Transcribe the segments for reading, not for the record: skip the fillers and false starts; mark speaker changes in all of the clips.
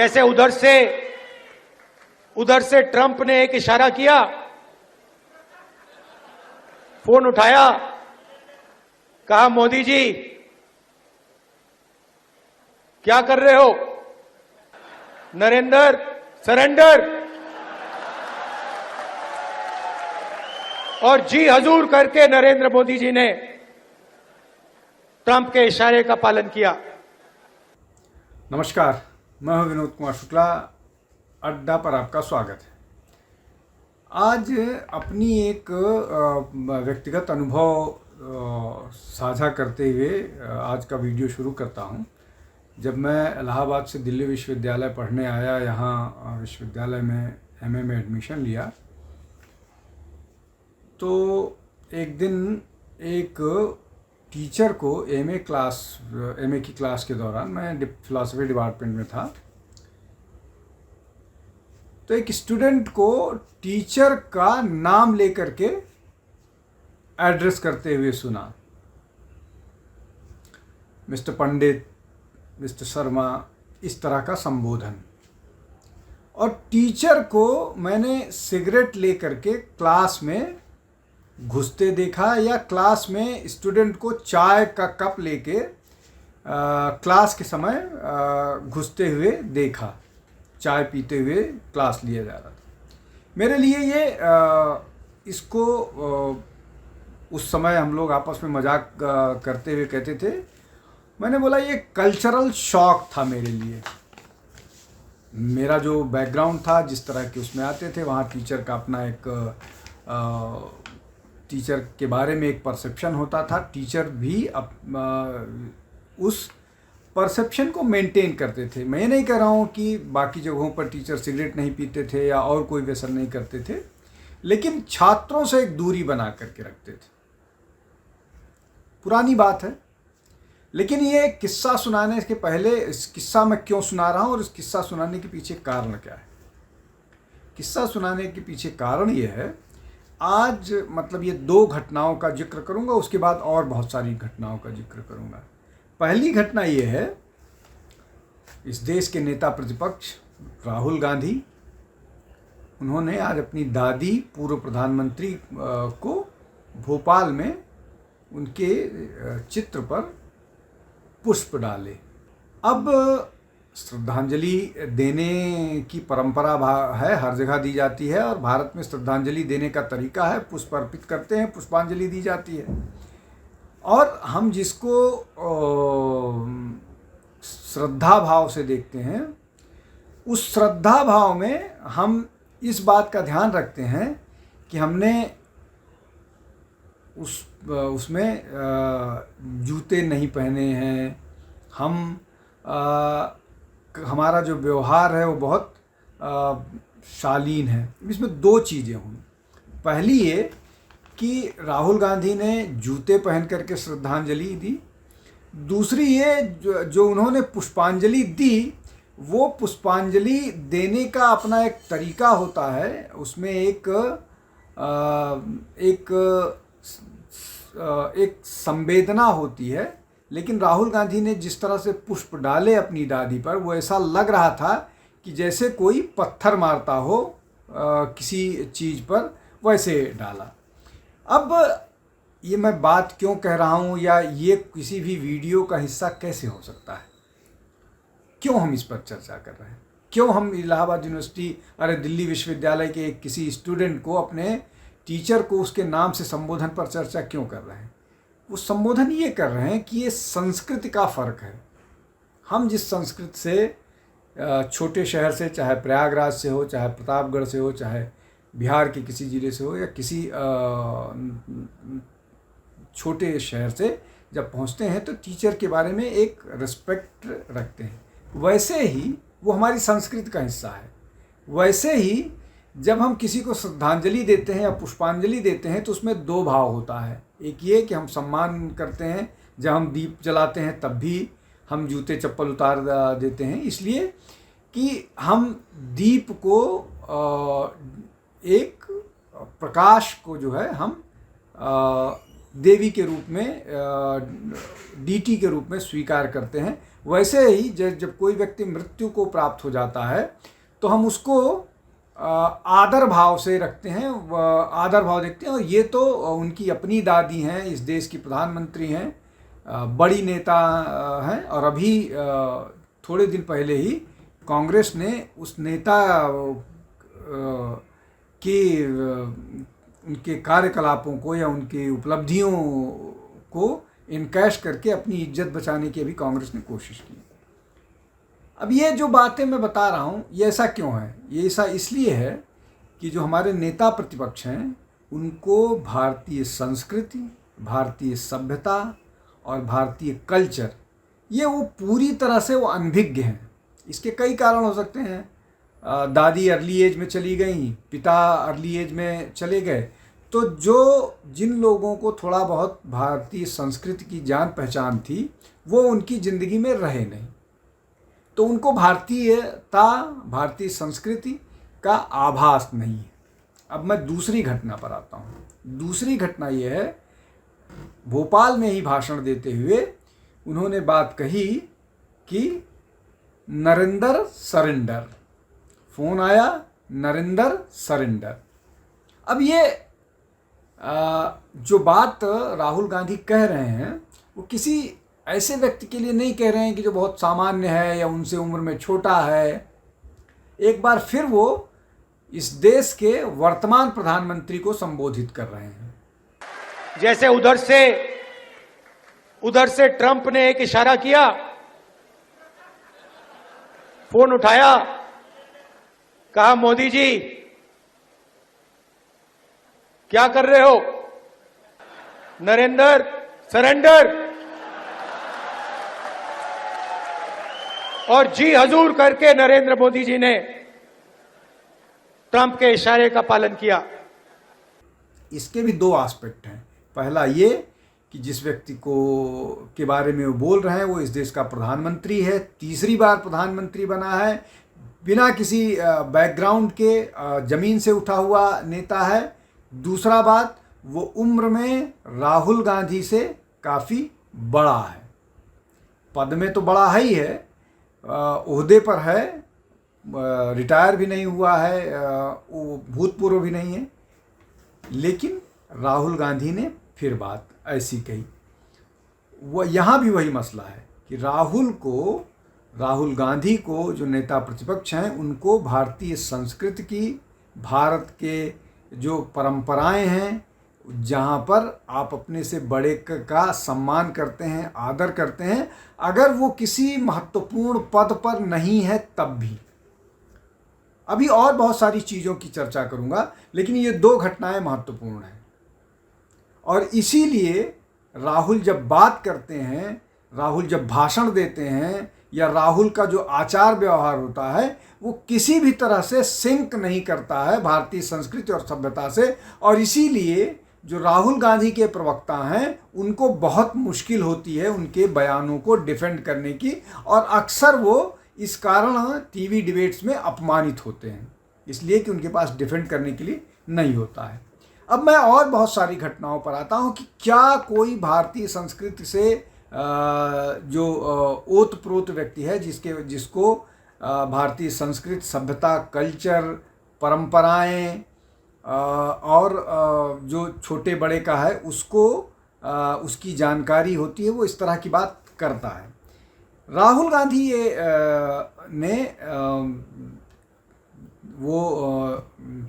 Speaker 1: जैसे उधर से ट्रंप ने एक इशारा किया, फोन उठाया, कहा मोदी जी क्या कर रहे हो, नरेंद्र सरेंडर, और जी हजूर करके नरेंद्र मोदी जी ने ट्रंप के इशारे का पालन किया।
Speaker 2: नमस्कार, मैं हूं विनोद कुमार शुक्ला। अड्डा पर आपका स्वागत है। आज अपनी एक व्यक्तिगत अनुभव साझा करते हुए आज का वीडियो शुरू करता हूं। जब मैं इलाहाबाद से दिल्ली विश्वविद्यालय पढ़ने आया, यहाँ विश्वविद्यालय में एमए में एडमिशन लिया, तो एक दिन एक टीचर को एमए की क्लास के दौरान, मैं फिलॉसफी डिपार्टमेंट में था, तो एक स्टूडेंट को टीचर का नाम लेकर के एड्रेस करते हुए सुना। मिस्टर पंडित, मिस्टर शर्मा, इस तरह का संबोधन। और टीचर को मैंने सिगरेट लेकर के क्लास में घुसते देखा, या क्लास में स्टूडेंट को चाय का कप लेके क्लास के समय घुसते हुए देखा। चाय पीते हुए क्लास लिया जा रहा था। मेरे लिए ये इसको उस समय हम लोग आपस में मजाक करते हुए कहते थे, मैंने बोला ये कल्चरल शॉक था मेरे लिए। मेरा जो बैकग्राउंड था, जिस तरह के उसमें आते थे, वहाँ टीचर का अपना एक टीचर के बारे में एक परसेप्शन होता था। टीचर भी उस परसेप्शन को मेंटेन करते थे। मैं नहीं कह रहा हूँ कि बाकी जगहों पर टीचर सिगरेट नहीं पीते थे या और कोई व्यसन नहीं करते थे, लेकिन छात्रों से एक दूरी बना करके रखते थे। पुरानी बात है, लेकिन ये किस्सा सुनाने के पहले, इस किस्सा मैं क्यों सुना रहा हूँ और इस किस्सा सुनाने के पीछे कारण क्या है। किस्सा सुनाने के पीछे कारण ये है, आज मतलब ये दो घटनाओं का जिक्र करूँगा, उसके बाद और बहुत सारी घटनाओं का जिक्र करूँगा। पहली घटना ये है, इस देश के नेता प्रतिपक्ष राहुल गांधी, उन्होंने आज अपनी दादी पूर्व प्रधानमंत्री को भोपाल में उनके चित्र पर पुष्प डाले। अब श्रद्धांजलि देने की परंपरा है, हर जगह दी जाती है, और भारत में श्रद्धांजलि देने का तरीका है, पुष्प अर्पित करते हैं, पुष्पांजलि दी जाती है। और हम जिसको श्रद्धा भाव से देखते हैं, उस श्रद्धा भाव में हम इस बात का ध्यान रखते हैं कि हमने उसमें जूते नहीं पहने हैं, हमारा जो व्यवहार है वो बहुत शालीन है। इसमें दो चीज़ें हुई। पहली ये कि राहुल गांधी ने जूते पहन करके श्रद्धांजलि दी। दूसरी ये जो उन्होंने पुष्पांजलि दी, वो पुष्पांजलि देने का अपना एक तरीका होता है, उसमें एक संवेदना होती है। लेकिन राहुल गांधी ने जिस तरह से पुष्प डाले अपनी दादी पर, वो ऐसा लग रहा था कि जैसे कोई पत्थर मारता हो किसी चीज़ पर, वैसे डाला। अब ये मैं बात क्यों कह रहा हूँ, या ये किसी भी वीडियो का हिस्सा कैसे हो सकता है, क्यों हम इस पर चर्चा कर रहे हैं, क्यों हम इलाहाबाद यूनिवर्सिटी, दिल्ली विश्वविद्यालय के किसी स्टूडेंट को, अपने टीचर को उसके नाम से संबोधन पर चर्चा क्यों कर रहे हैं। वो संबोधन ये कर रहे हैं कि ये संस्कृति का फ़र्क है। हम जिस संस्कृति से, छोटे शहर से, चाहे प्रयागराज से हो, चाहे प्रतापगढ़ से हो, चाहे बिहार के किसी ज़िले से हो, या किसी छोटे शहर से जब पहुंचते हैं, तो टीचर के बारे में एक रिस्पेक्ट रखते हैं। वैसे ही वो हमारी संस्कृति का हिस्सा है। वैसे ही जब हम किसी को श्रद्धांजलि देते हैं या पुष्पांजलि देते हैं, तो उसमें दो भाव होता है। एक ये कि हम सम्मान करते हैं, जब हम दीप जलाते हैं तब भी हम जूते चप्पल उतार देते हैं, इसलिए कि हम दीप को, एक प्रकाश को जो है, हम देवी के रूप में, डीटी के रूप में स्वीकार करते हैं। वैसे ही जब कोई व्यक्ति मृत्यु को प्राप्त हो जाता है तो हम उसको आदर भाव से रखते हैं, आदर भाव देखते हैं। और ये तो उनकी अपनी दादी हैं, इस देश की प्रधानमंत्री हैं, बड़ी नेता हैं, और अभी थोड़े दिन पहले ही कांग्रेस ने उस नेता की उनके कार्यकलापों को या उनकी उपलब्धियों को इनकैश करके अपनी इज्जत बचाने की भी कांग्रेस ने कोशिश की। अब ये जो बातें मैं बता रहा हूँ ये ऐसा क्यों है? ये ऐसा इसलिए है कि जो हमारे नेता प्रतिपक्ष हैं उनको भारतीय संस्कृति, भारतीय सभ्यता और भारतीय कल्चर, ये वो पूरी तरह से वो अनभिज्ञ हैं। इसके कई कारण हो सकते हैं। दादी अर्ली एज में चली गई, पिता अर्ली एज में चले गए, तो जिन लोगों को थोड़ा बहुत भारतीय संस्कृति की जान पहचान थी वो उनकी ज़िंदगी में रहे नहीं, तो उनको भारतीयता, भारतीय संस्कृति का आभास नहीं है। अब मैं दूसरी घटना पर आता हूँ। दूसरी घटना ये है, भोपाल में ही भाषण देते हुए उन्होंने बात कही कि नरेंद्र सरेंडर, फोन आया नरेंद्र सरेंडर। अब ये जो बात राहुल गांधी कह रहे हैं वो किसी ऐसे व्यक्ति के लिए नहीं कह रहे हैं कि जो बहुत सामान्य है या उनसे उम्र में छोटा है। एक बार फिर वो इस देश के वर्तमान प्रधानमंत्री को संबोधित कर रहे हैं।
Speaker 1: जैसे उधर से ट्रंप ने एक इशारा किया, फोन उठाया, कहा मोदी जी क्या कर रहे हो? नरेंद्र सरेंडर। और जी हजूर करके नरेंद्र मोदी जी ने ट्रंप के इशारे का पालन किया।
Speaker 2: इसके भी दो एस्पेक्ट हैं। पहला ये कि जिस व्यक्ति के बारे में वो बोल रहे हैं वो इस देश का प्रधानमंत्री है, तीसरी बार प्रधानमंत्री बना है, बिना किसी बैकग्राउंड के जमीन से उठा हुआ नेता है। दूसरा बात, वो उम्र में राहुल गांधी से काफ़ी बड़ा है, पद में तो बड़ा है ही है, ओहदे पर है, रिटायर भी नहीं हुआ है, वो भूतपूर्व भी नहीं है। लेकिन राहुल गांधी ने फिर बात ऐसी कही। वो यहाँ भी वही मसला है कि राहुल गांधी को जो नेता प्रतिपक्ष हैं उनको भारतीय संस्कृति की, भारत के जो परंपराएं हैं, जहाँ पर आप अपने से बड़े का सम्मान करते हैं, आदर करते हैं, अगर वो किसी महत्वपूर्ण पद पर नहीं है तब भी। अभी और बहुत सारी चीज़ों की चर्चा करूँगा, लेकिन ये दो घटनाएं महत्वपूर्ण हैं। और इसीलिए राहुल जब बात करते हैं, राहुल जब भाषण देते हैं, या राहुल का जो आचार व्यवहार होता है वो किसी भी तरह से सिंक नहीं करता है भारतीय संस्कृति और सभ्यता से। और इसीलिए जो राहुल गांधी के प्रवक्ता हैं उनको बहुत मुश्किल होती है उनके बयानों को डिफेंड करने की, और अक्सर वो इस कारण टीवी डिबेट्स में अपमानित होते हैं, इसलिए कि उनके पास डिफेंड करने के लिए नहीं होता है। अब मैं और बहुत सारी घटनाओं पर आता हूँ कि क्या कोई भारतीय संस्कृति से जो ओतप्रोत व्यक्ति है, जिसको भारतीय संस्कृति, सभ्यता, कल्चर, परंपराएं और जो छोटे बड़े का है उसको उसकी जानकारी होती है, वो इस तरह की बात करता है। राहुल गांधी ने वो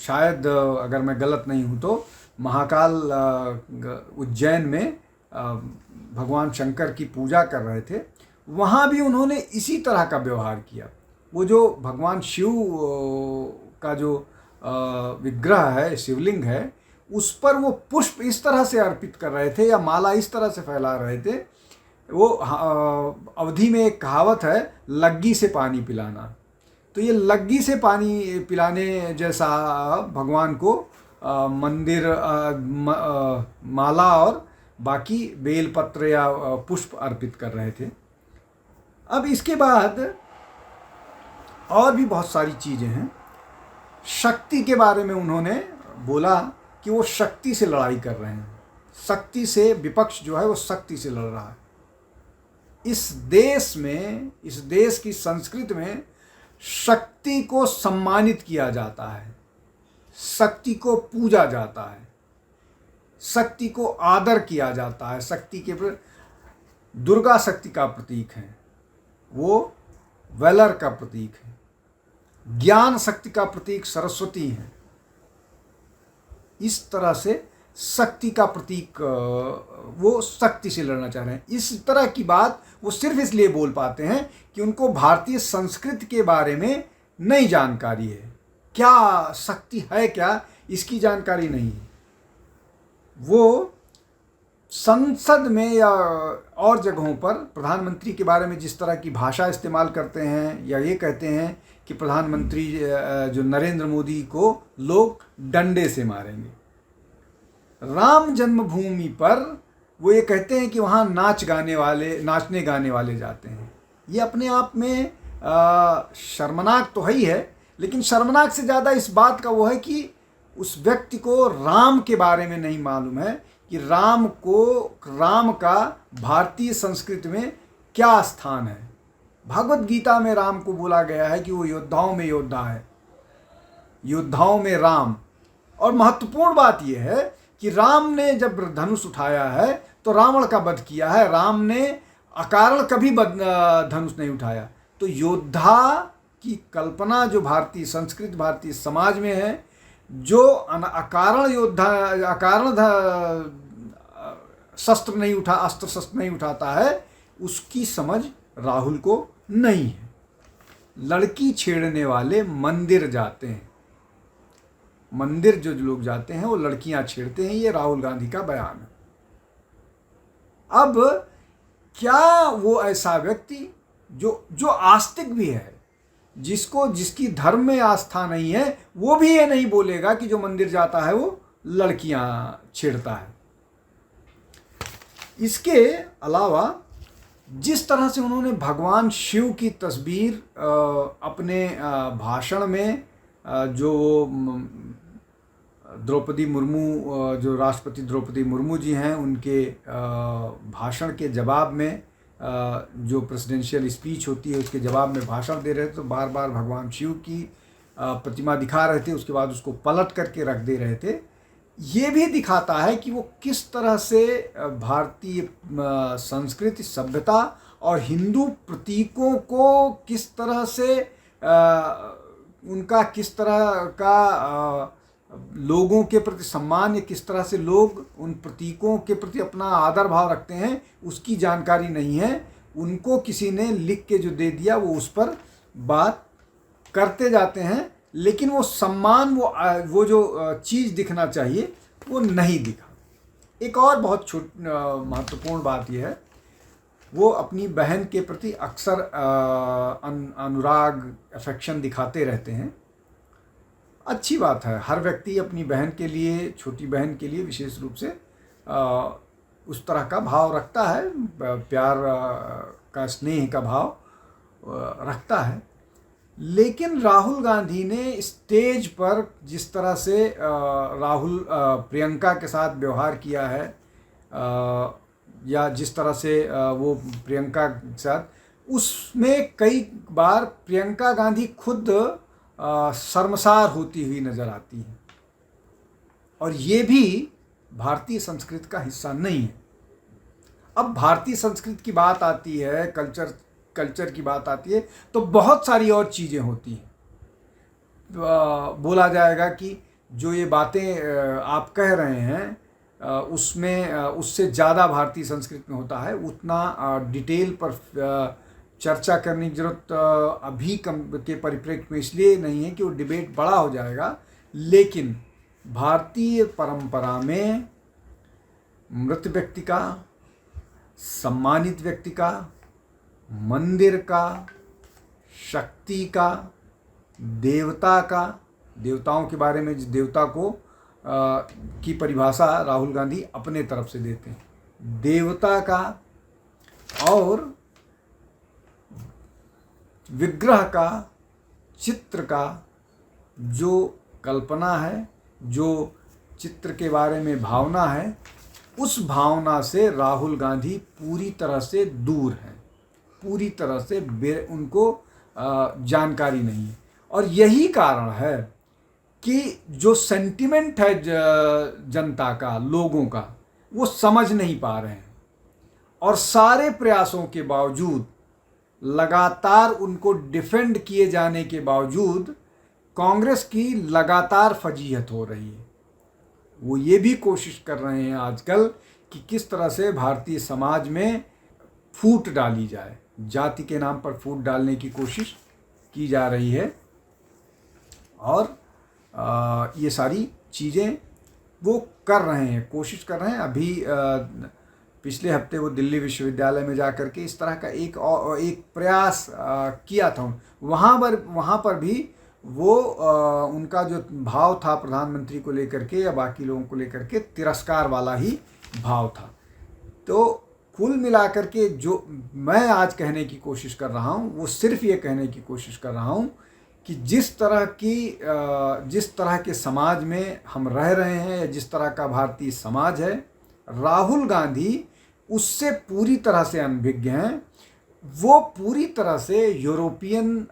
Speaker 2: शायद अगर मैं गलत नहीं हूँ तो महाकाल उज्जैन में भगवान शंकर की पूजा कर रहे थे, वहाँ भी उन्होंने इसी तरह का व्यवहार किया। वो जो भगवान शिव का जो विग्रह है, शिवलिंग है, उस पर वो पुष्प इस तरह से अर्पित कर रहे थे या माला इस तरह से फैला रहे थे। वो अवधि में एक कहावत है, लग्गी से पानी पिलाना। तो ये लग्गी से पानी पिलाने जैसा भगवान को मंदिर, माला और बाकी बेलपत्र या पुष्प अर्पित कर रहे थे। अब इसके बाद और भी बहुत सारी चीज़ें हैं। शक्ति के बारे में उन्होंने बोला कि वो शक्ति से लड़ाई कर रहे हैं। शक्ति से, विपक्ष जो है वो शक्ति से लड़ रहा है। इस देश में, इस देश की संस्कृति में शक्ति को सम्मानित किया जाता है, शक्ति को पूजा जाता है, शक्ति को आदर किया जाता है। शक्ति के दुर्गा शक्ति का प्रतीक है, वो वैलर का प्रतीक है। ज्ञान शक्ति का प्रतीक सरस्वती है। इस तरह से शक्ति का प्रतीक, वो शक्ति से लड़ना चाह रहे हैं। इस तरह की बात वो सिर्फ इसलिए बोल पाते हैं कि उनको भारतीय संस्कृति के बारे में नई जानकारी है। क्या शक्ति है, क्या इसकी जानकारी नहीं है। वो संसद में या और जगहों पर प्रधानमंत्री के बारे में जिस तरह की भाषा इस्तेमाल करते हैं, या ये कहते हैं कि प्रधानमंत्री जो नरेंद्र मोदी को लोग डंडे से मारेंगे। राम जन्मभूमि पर वो ये कहते हैं कि वहाँ नाचने गाने वाले जाते हैं। ये अपने आप में शर्मनाक तो है ही है, लेकिन शर्मनाक से ज़्यादा इस बात का वो है कि उस व्यक्ति को राम के बारे में नहीं मालूम है कि राम का भारतीय संस्कृति में क्या स्थान है। भगवत गीता में राम को बोला गया है कि वो योद्धाओं में योद्धा है, योद्धाओं में राम। और महत्वपूर्ण बात यह है कि राम ने जब धनुष उठाया है तो रावण का वध किया है। राम ने अकारण कभी धनुष नहीं उठाया। तो योद्धा की कल्पना जो भारतीय संस्कृति, भारतीय समाज में है, जो अकारण अस्त्र शस्त्र नहीं उठाता है, उसकी समझ राहुल को नहीं है। लड़की छेड़ने वाले मंदिर जाते हैं, मंदिर जो लोग जाते हैं वो लड़कियां छेड़ते हैं, ये राहुल गांधी का बयान है। अब क्या वो ऐसा व्यक्ति जो आस्तिक भी है, जिसकी धर्म में आस्था नहीं है, वो भी ये नहीं बोलेगा कि जो मंदिर जाता है वो लड़कियां छेड़ता है। इसके अलावा जिस तरह से उन्होंने भगवान शिव की तस्वीर अपने भाषण में, जो द्रौपदी मुर्मू, जो राष्ट्रपति द्रौपदी मुर्मू जी हैं, उनके भाषण के जवाब में, जो प्रेसिडेंशियल स्पीच होती है उसके जवाब में भाषण दे रहे थे, तो बार बार भगवान शिव की प्रतिमा दिखा रहे थे, उसके बाद उसको पलट करके रख दे रहे थे। ये भी दिखाता है कि वो किस तरह से भारतीय संस्कृति, सभ्यता और हिंदू प्रतीकों को किस तरह से उनका किस तरह का लोगों के प्रति सम्मान, या किस तरह से लोग उन प्रतीकों के प्रति अपना आदर भाव रखते हैं, उसकी जानकारी नहीं है। उनको किसी ने लिख के जो दे दिया वो उस पर बात करते जाते हैं, लेकिन वो सम्मान, वो जो चीज़ दिखना चाहिए वो नहीं दिखा। एक और बहुत महत्वपूर्ण बात यह है, वो अपनी बहन के प्रति अक्सर अनुराग, अफेक्शन दिखाते रहते हैं। अच्छी बात है, हर व्यक्ति अपनी बहन के लिए, छोटी बहन के लिए विशेष रूप से उस तरह का भाव रखता है, प्यार का, स्नेह का भाव रखता है। लेकिन राहुल गांधी ने स्टेज पर जिस तरह से प्रियंका के साथ व्यवहार किया है, या जिस तरह से वो प्रियंका के साथ, उसमें कई बार प्रियंका गांधी खुद शर्मसार होती हुई नजर आती है, और ये भी भारतीय संस्कृति का हिस्सा नहीं है। अब भारतीय संस्कृति की बात आती है, कल्चर की बात आती है, तो बहुत सारी और चीज़ें होती हैं। बोला जाएगा कि जो ये बातें आप कह रहे हैं उसमें उससे ज़्यादा भारतीय संस्कृति में होता है, उतना डिटेल पर चर्चा करने की जरूरत अभी के परिप्रेक्ष्य में इसलिए नहीं है कि वो डिबेट बड़ा हो जाएगा। लेकिन भारतीय परंपरा में मृत व्यक्ति का, सम्मानित व्यक्ति का, मंदिर का, शक्ति का, देवता का, देवताओं के बारे में, देवता को की परिभाषा राहुल गांधी अपने तरफ से देते हैं, देवता का और विग्रह का, चित्र का जो कल्पना है, जो चित्र के बारे में भावना है, उस भावना से राहुल गांधी पूरी तरह से दूर हैं, पूरी तरह से उनको जानकारी नहीं है। और यही कारण है कि जो सेंटिमेंट है जनता का, लोगों का, वो समझ नहीं पा रहे हैं। और सारे प्रयासों के बावजूद, लगातार उनको डिफेंड किए जाने के बावजूद, कांग्रेस की लगातार फजीहत हो रही है। वो ये भी कोशिश कर रहे हैं आजकल कि किस तरह से भारतीय समाज में फूट डाली जाए, जाति के नाम पर फूट डालने की कोशिश की जा रही है। और ये सारी चीज़ें वो कर रहे हैं, कोशिश कर रहे हैं। अभी पिछले हफ्ते वो दिल्ली विश्वविद्यालय में जा कर के इस तरह का एक प्रयास किया था। वहाँ पर भी वो उनका जो भाव था प्रधानमंत्री को लेकर के या बाकी लोगों को लेकर के, तिरस्कार वाला ही भाव था। तो कुल मिलाकर के जो मैं आज कहने की कोशिश कर रहा हूँ, वो सिर्फ ये कहने की कोशिश कर रहा हूँ कि जिस तरह के समाज में हम रह रहे हैं, या जिस तरह का भारतीय समाज है, राहुल गांधी उससे पूरी तरह से अनभिज्ञ हैं। वो पूरी तरह से यूरोपियन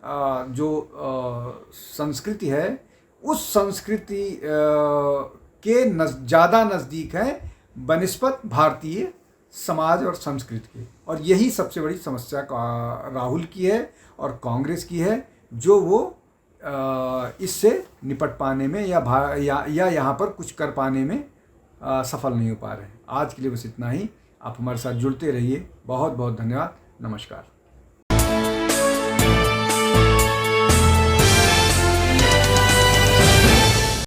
Speaker 2: जो संस्कृति है, उस संस्कृति के ज़्यादा नज़दीक है बनिस्बत भारतीय समाज और संस्कृति के। और यही सबसे बड़ी समस्या राहुल की है और कांग्रेस की है, जो वो इससे निपट पाने में या यहाँ पर कुछ कर पाने में सफल नहीं हो पा रहे हैं। आज के लिए बस इतना ही। आप हमारे साथ जुड़ते रहिए। बहुत बहुत धन्यवाद। नमस्कार।